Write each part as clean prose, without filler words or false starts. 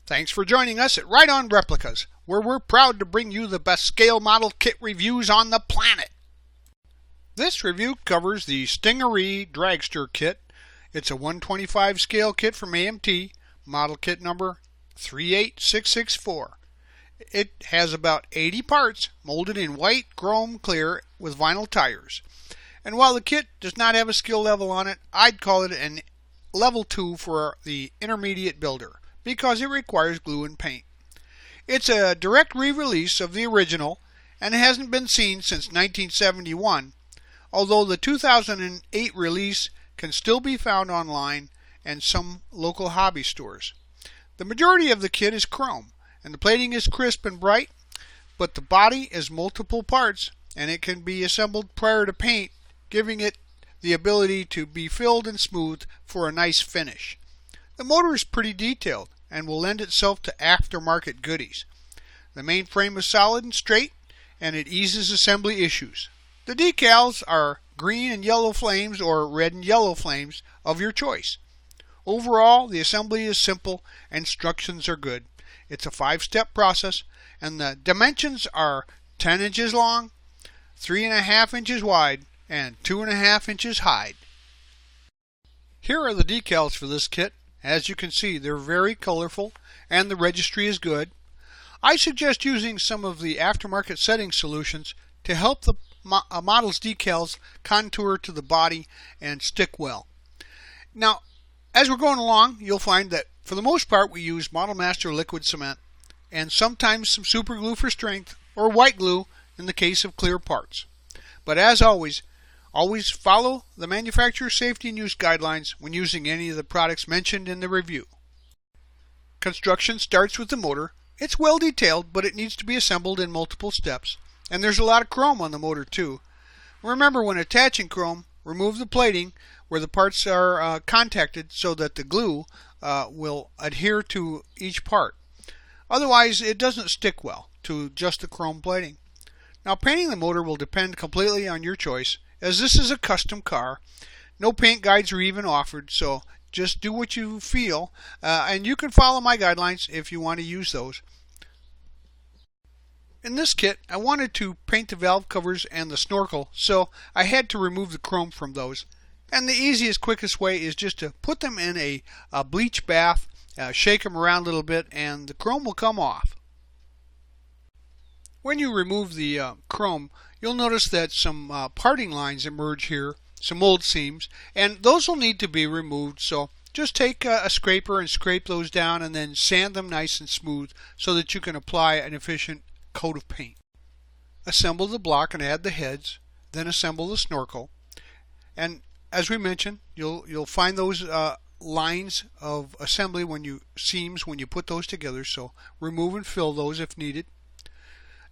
Thanks for joining us at Right On Replicas, where we're proud to bring you the best scale model kit reviews on the planet. This review covers the Stingaree Dragster kit. It's a 125 scale kit from AMT, model kit number 38664. It has about 80 parts molded in white chrome clear with vinyl tires. And while the kit does not have a skill level on it, I'd call it an level 2 for the intermediate builder, because it requires glue and paint. It's a direct re-release of the original and hasn't been seen since 1971, although the 2008 release can still be found online and some local hobby stores. The majority of the kit is chrome, and the plating is crisp and bright, but the body is multiple parts and it can be assembled prior to paint, giving it the ability to be filled and smoothed for a nice finish. The motor is pretty detailed and will lend itself to aftermarket goodies. The main frame is solid and straight, and it eases assembly issues. The decals are green and yellow flames or red and yellow flames of your choice. Overall, the assembly is simple and instructions are good. It's a 5-step process, and the dimensions are 10 inches long, 3.5 inches wide, and 2.5 inches high. Here are the decals for this kit. As you can see, they're very colorful and the registry is good. I suggest using some of the aftermarket setting solutions to help the model's decals contour to the body and stick well. Now, as we're going along, you'll find that for the most part we use Model Master liquid cement and sometimes some super glue for strength or white glue in the case of clear parts. But as always follow the manufacturer safety and use guidelines when using any of the products mentioned in the review. Construction starts with the motor. It's well detailed, but it needs to be assembled in multiple steps. And there's a lot of chrome on the motor too. Remember, when attaching chrome, remove the plating where the parts are contacted so that the glue will adhere to each part. Otherwise, it doesn't stick well to just the chrome plating. Now, painting the motor will depend completely on your choice, as this is a custom car. No paint guides are even offered, so just do what you feel, and you can follow my guidelines if you want to use those. In this kit, I wanted to paint the valve covers and the snorkel, so I had to remove the chrome from those. And the easiest, quickest way is just to put them in a bleach bath, shake them around a little bit, and the chrome will come off. When you remove the chrome, you'll notice that some parting lines emerge here, some old seams, and those will need to be removed. So just take a scraper and scrape those down and then sand them nice and smooth so that you can apply an efficient coat of paint. Assemble the block and add the heads, then assemble the snorkel. And as we mentioned, you'll find those lines of assembly seams when you put those together, so remove and fill those if needed.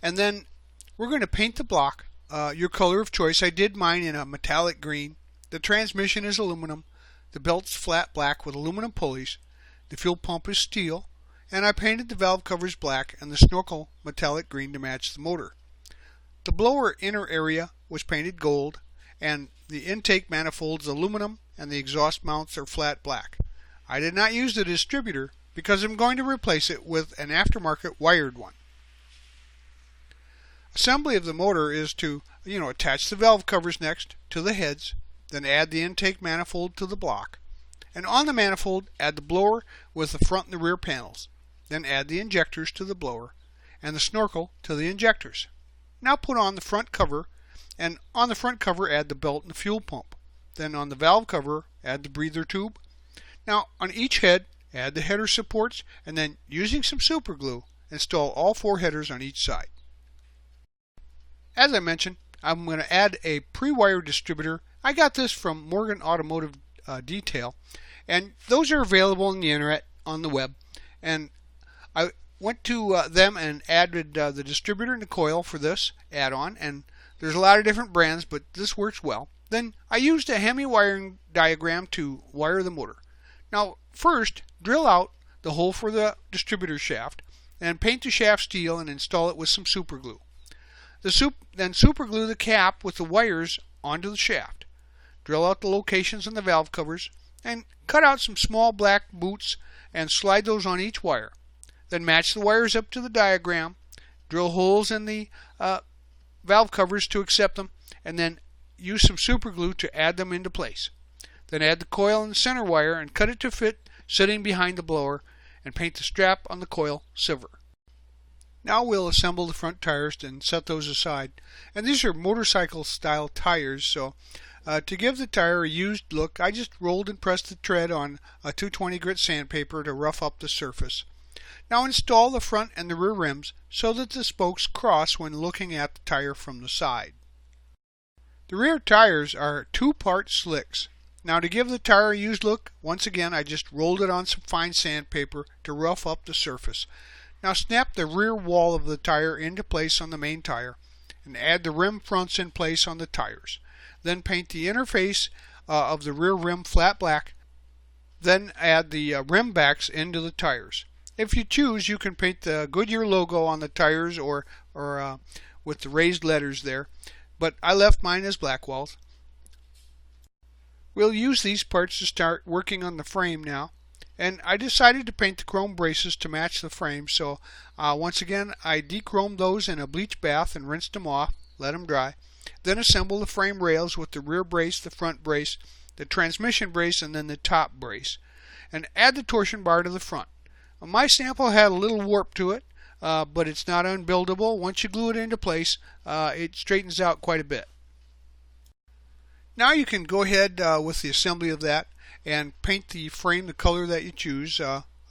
And then we're going to paint the block your color of choice. I did mine in a metallic green. The transmission is aluminum. The belt's flat black with aluminum pulleys. The fuel pump is steel. And I painted the valve covers black and the snorkel metallic green to match the motor. The blower inner area was painted gold, and the intake manifolds aluminum, and the exhaust mounts are flat black. I did not use the distributor because I'm going to replace it with an aftermarket wired one. Assembly of the motor is to attach the valve covers next to the heads, then add the intake manifold to the block, and on the manifold add the blower with the front and the rear panels, then add the injectors to the blower and the snorkel to the injectors. Now put on the front cover, and on the front cover add the belt and the fuel pump. Then on the valve cover add the breather tube. Now on each head add the header supports, and then using some super glue install all 4 headers on each side. As I mentioned, I'm going to add a pre-wired distributor. I got this from Morgan Automotive Detail, and those are available on the internet, on the web. And I went to them and added the distributor and the coil for this add-on, and there's a lot of different brands, but this works well. Then I used a Hemi wiring diagram to wire the motor. Now first, drill out the hole for the distributor shaft, and paint the shaft steel and install it with some super glue. Then super glue the cap with the wires onto the shaft. Drill out the locations on the valve covers and cut out some small black boots and slide those on each wire. Then match the wires up to the diagram, drill holes in the valve covers to accept them, and then use some super glue to add them into place. Then add the coil and the center wire and cut it to fit sitting behind the blower, and paint the strap on the coil silver. Now we'll assemble the front tires and set those aside. And these are motorcycle style tires, so to give the tire a used look, I just rolled and pressed the tread on a 220 grit sandpaper to rough up the surface. Now install the front and the rear rims so that the spokes cross when looking at the tire from the side. The rear tires are 2-part slicks. Now to give the tire a used look, once again I just rolled it on some fine sandpaper to rough up the surface. Now snap the rear wall of the tire into place on the main tire and add the rim fronts in place on the tires. Then paint the interface of the rear rim flat black. Then add the rim backs into the tires. If you choose, you can paint the Goodyear logo on the tires or with the raised letters there, but I left mine as black walls. We'll use these parts to start working on the frame now, and I decided to paint the chrome braces to match the frame, so once again I dechromed those in a bleach bath and rinsed them off, let them dry. Then assemble the frame rails with the rear brace, the front brace, the transmission brace, and then the top brace, and add the torsion bar to the front. My sample had a little warp to it, but it's not unbuildable. Once you glue it into place, it straightens out quite a bit. Now you can go ahead with the assembly of that and paint the frame the color that you choose.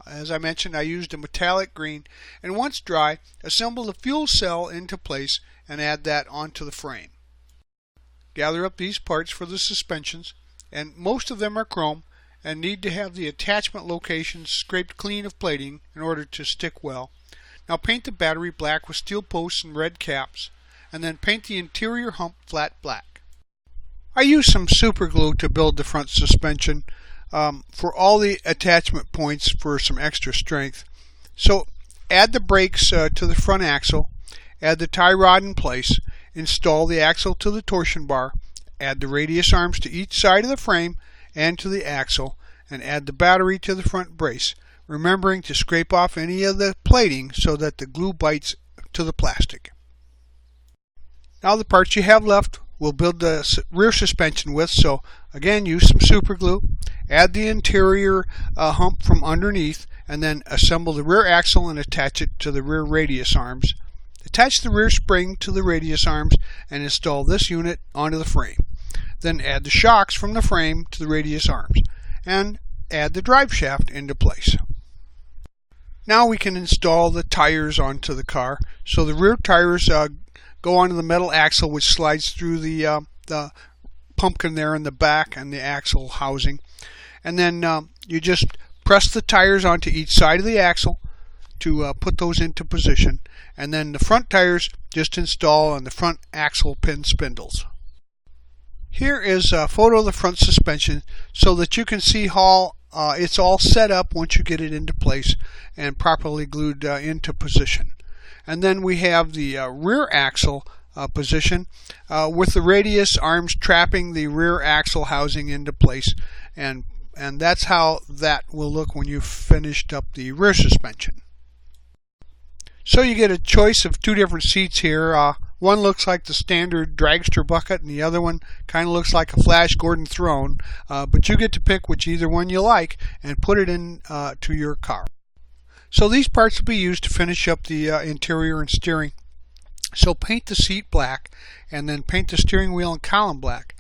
As I mentioned, I used a metallic green, and once dry, assemble the fuel cell into place and add that onto the frame. Gather up these parts for the suspensions, and most of them are chrome and need to have the attachment locations scraped clean of plating in order to stick well. Now paint the battery black with steel posts and red caps, and then paint the interior hump flat black. I used some super glue to build the front suspension for all the attachment points for some extra strength. So add the brakes to the front axle, add the tie rod in place, install the axle to the torsion bar, add the radius arms to each side of the frame and to the axle, and add the battery to the front brace, remembering to scrape off any of the plating so that the glue bites to the plastic. Now the parts you have left we'll build the rear suspension with, so again use some super glue, add the interior hump from underneath, and then assemble the rear axle and attach it to the rear radius arms. Attach the rear spring to the radius arms and install this unit onto the frame. Then add the shocks from the frame to the radius arms and add the drive shaft into place. Now we can install the tires onto the car. So the rear tires go onto the metal axle, which slides through the pumpkin there in the back and the axle housing, and then you just press the tires onto each side of the axle to put those into position, and then the front tires just install on the front axle pin spindles. Here is a photo of the front suspension so that you can see how it's all set up once you get it into place and properly glued into position. And then we have the rear axle position with the radius arms trapping the rear axle housing into place, and that's how that will look when you've finished up the rear suspension. So you get a choice of two different seats here. One looks like the standard dragster bucket, and the other one kind of looks like a Flash Gordon throne, but you get to pick either one you like and put it in to your car. So these parts will be used to finish up the interior and steering. So paint the seat black, and then paint the steering wheel and column black.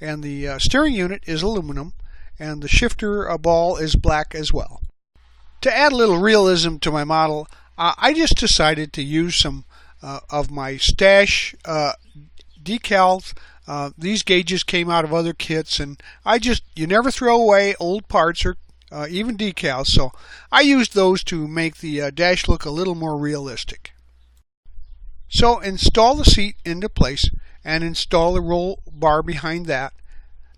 And the steering unit is aluminum, and the shifter ball is black as well. To add a little realism to my model, I just decided to use some of my stash decals. These gauges came out of other kits, and you never throw away old parts or even decals, so I used those to make the dash look a little more realistic. So install the seat into place and install the roll bar behind that.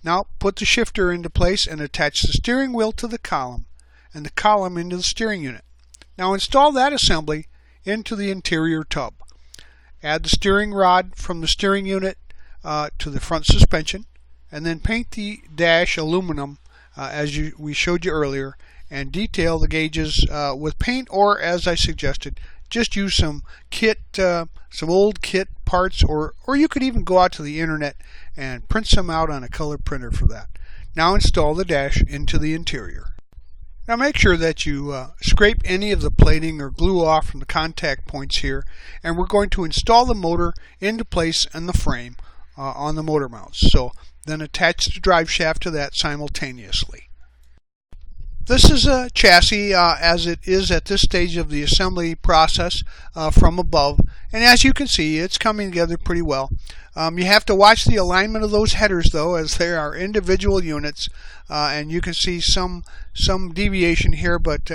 Now put the shifter into place and attach the steering wheel to the column and the column into the steering unit. Now install that assembly into the interior tub. Add the steering rod from the steering unit to the front suspension, and then paint the dash aluminum as we showed you earlier, and detail the gauges with paint, or as I suggested, just use some kit, some old kit parts, or you could even go out to the internet and print some out on a color printer for that. Now install the dash into the interior. Now make sure that you scrape any of the plating or glue off from the contact points here, and we're going to install the motor into place in the frame on the motor mounts. So then attach the drive shaft to that simultaneously. This is a chassis as it is at this stage of the assembly process from above, and as you can see, it's coming together pretty well. You have to watch the alignment of those headers though, as they are individual units, and you can see some deviation here, but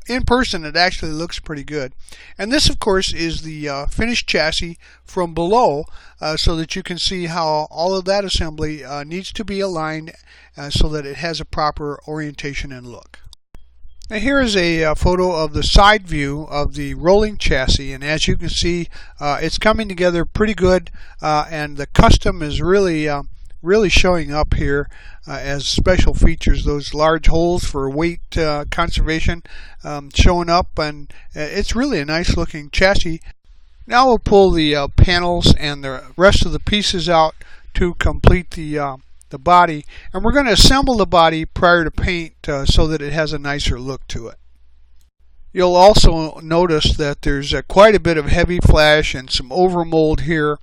in person it actually looks pretty good. And this of course is the finished chassis from below, so that you can see how all of that assembly needs to be aligned so that it has a proper orientation and look. Now here is a photo of the side view of the rolling chassis, and as you can see, it's coming together pretty good, and the custom is really showing up here as special features. Those large holes for weight conservation showing up, and it's really a nice looking chassis. Now we'll pull the panels and the rest of the pieces out to complete the body, and we're going to assemble the body prior to paint so that it has a nicer look to it. You'll also notice that there's quite a bit of heavy flash and some overmold here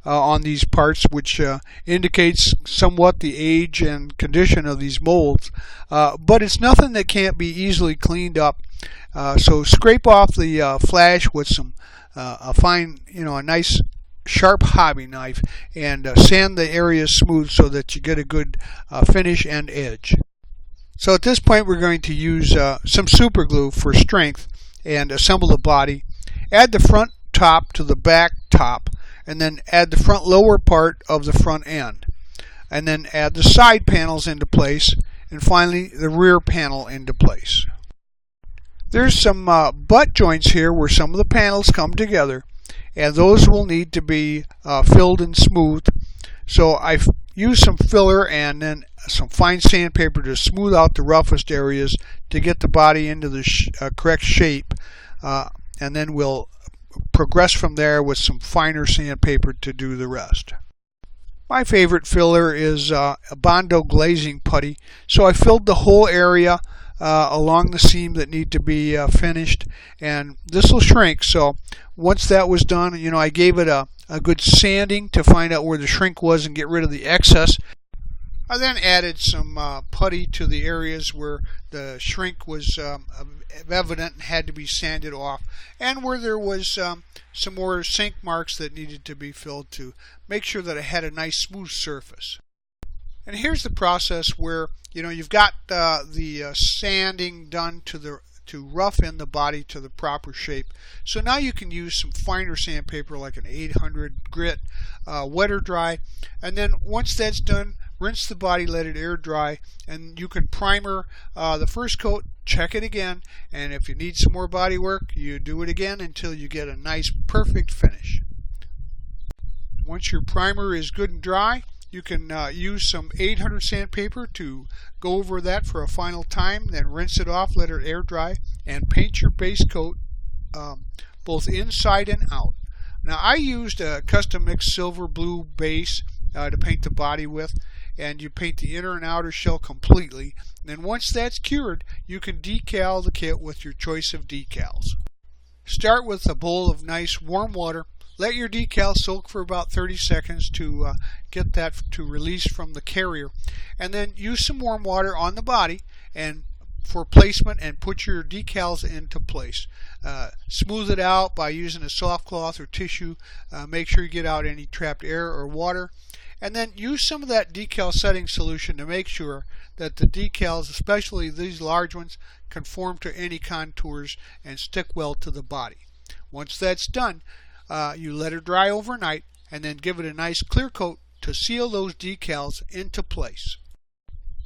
on these parts, which indicates somewhat the age and condition of these molds, but it's nothing that can't be easily cleaned up. So scrape off the flash with some a fine, a nice sharp hobby knife, and sand the areas smooth so that you get a good finish and edge. So at this point we're going to use some super glue for strength and assemble the body. Add the front top to the back top, and then add the front lower part of the front end, and then add the side panels into place, and finally the rear panel into place. There's some butt joints here where some of the panels come together, and those will need to be filled and smoothed. So I've used some filler and then some fine sandpaper to smooth out the roughest areas to get the body into the correct shape, and then we'll progress from there with some finer sandpaper to do the rest. My favorite filler is a Bondo glazing putty, so I filled the whole area along the seam that need to be finished, and this will shrink. So once that was done, I gave it a good sanding to find out where the shrink was and get rid of the excess. I then added some putty to the areas where the shrink was evident and had to be sanded off, and where there was some more sink marks that needed to be filled to make sure that it had a nice smooth surface. And here's the process where you've got the sanding done to roughen the body to the proper shape. So now you can use some finer sandpaper like an 800 grit, wet or dry, and then once that's done, rinse the body, let it air dry, and you can primer the first coat, check it again, and if you need some more body work, you do it again until you get a nice perfect finish. Once your primer is good and dry, you can use some 800 sandpaper to go over that for a final time, then rinse it off, let it air dry, and paint your base coat both inside and out. Now I used a custom mixed silver blue base to paint the body with, and you paint the inner and outer shell completely. And then once that's cured, you can decal the kit with your choice of decals. Start with a bowl of nice warm water. Let your decal soak for about 30 seconds to get that to release from the carrier, and then use some warm water on the body and for placement, and put your decals into place. Smooth it out by using a soft cloth or tissue. Make sure you get out any trapped air or water, and then use some of that decal setting solution to make sure that the decals, especially these large ones, conform to any contours and stick well to the body. Once that's done, you let it dry overnight, and then give it a nice clear coat to seal those decals into place.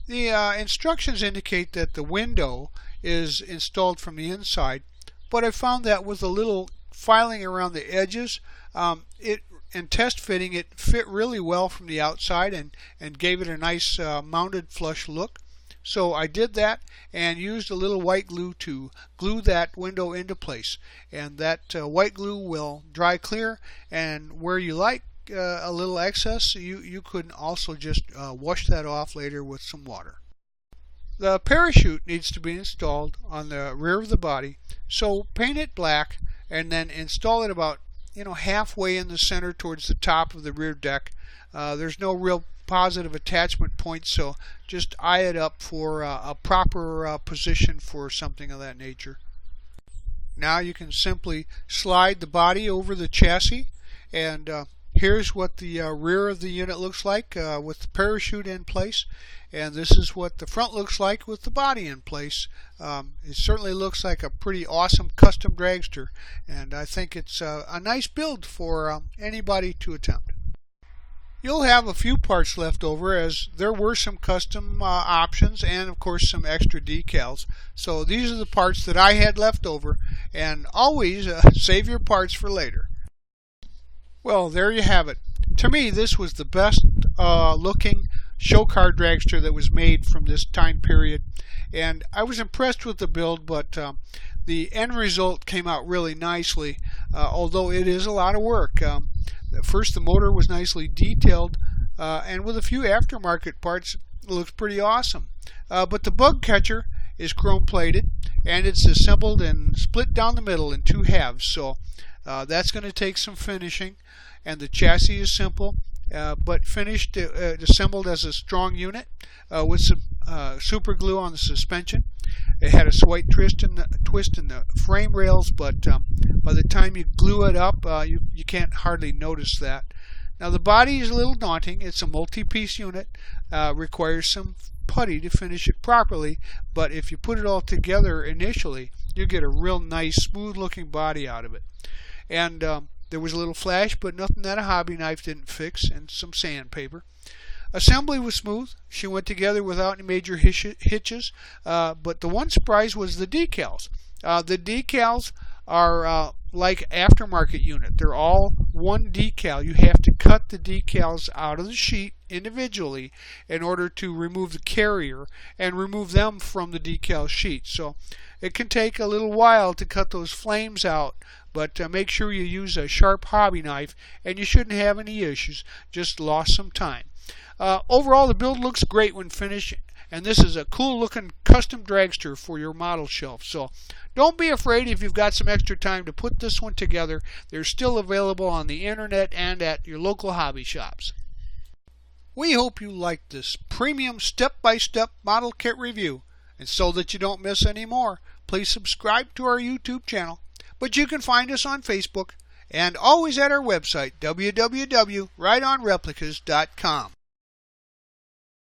The instructions indicate that the window is installed from the inside, but I found that with a little filing around the edges, and test fitting, it fit really well from the outside and gave it a nice mounted flush look. So I did that and used a little white glue to glue that window into place. And that white glue will dry clear, and where you like a little excess, you could also just wash that off later with some water. The parachute needs to be installed on the rear of the body, so paint it black and then install it about halfway in the center towards the top of the rear deck. There's no real positive attachment point, so just eye it up for a proper position for something of that nature. Now you can simply slide the body over the chassis, and here's what the rear of the unit looks like with the parachute in place, and this is what the front looks like with the body in place. It certainly looks like a pretty awesome custom dragster, and I think it's a nice build for anybody to attempt. You'll have a few parts left over, as there were some custom options and of course some extra decals. So these are the parts that I had left over, and always save your parts for later. Well, there you have it. To me, this was the best looking show car dragster that was made from this time period, and I was impressed with the build, but the end result came out really nicely, although it is a lot of work. First, the motor was nicely detailed, and with a few aftermarket parts, it looks pretty awesome. But the bug catcher is chrome plated, and it's assembled and split down the middle in two halves, so that's going to take some finishing. And the chassis is simple, but finished, assembled as a strong unit with some super glue on the suspension. It had a slight twist in the frame rails, but by the time you glue it up, you can't hardly notice that. Now the body is a little daunting. It's a multi-piece unit, requires some putty to finish it properly, but if you put it all together initially, you get a real nice, smooth-looking body out of it. And there was a little flash, but nothing that a hobby knife didn't fix, and some sandpaper. Assembly was smooth. She went together without any major hitches, but the one surprise was the decals. The decals are like aftermarket unit. They're all one decal. You have to cut the decals out of the sheet individually in order to remove the carrier and remove them from the decal sheet. So it can take a little while to cut those flames out, but make sure you use a sharp hobby knife, and you shouldn't have any issues. Just lost some time. Overall, the build looks great when finished, and this is a cool looking custom dragster for your model shelf. So don't be afraid if you've got some extra time to put this one together. They're still available on the internet and at your local hobby shops. We hope you liked this premium step-by-step model kit review, and so that you don't miss any more, please subscribe to our YouTube channel. But you can find us on Facebook and always at our website, www.rightonreplicas.com.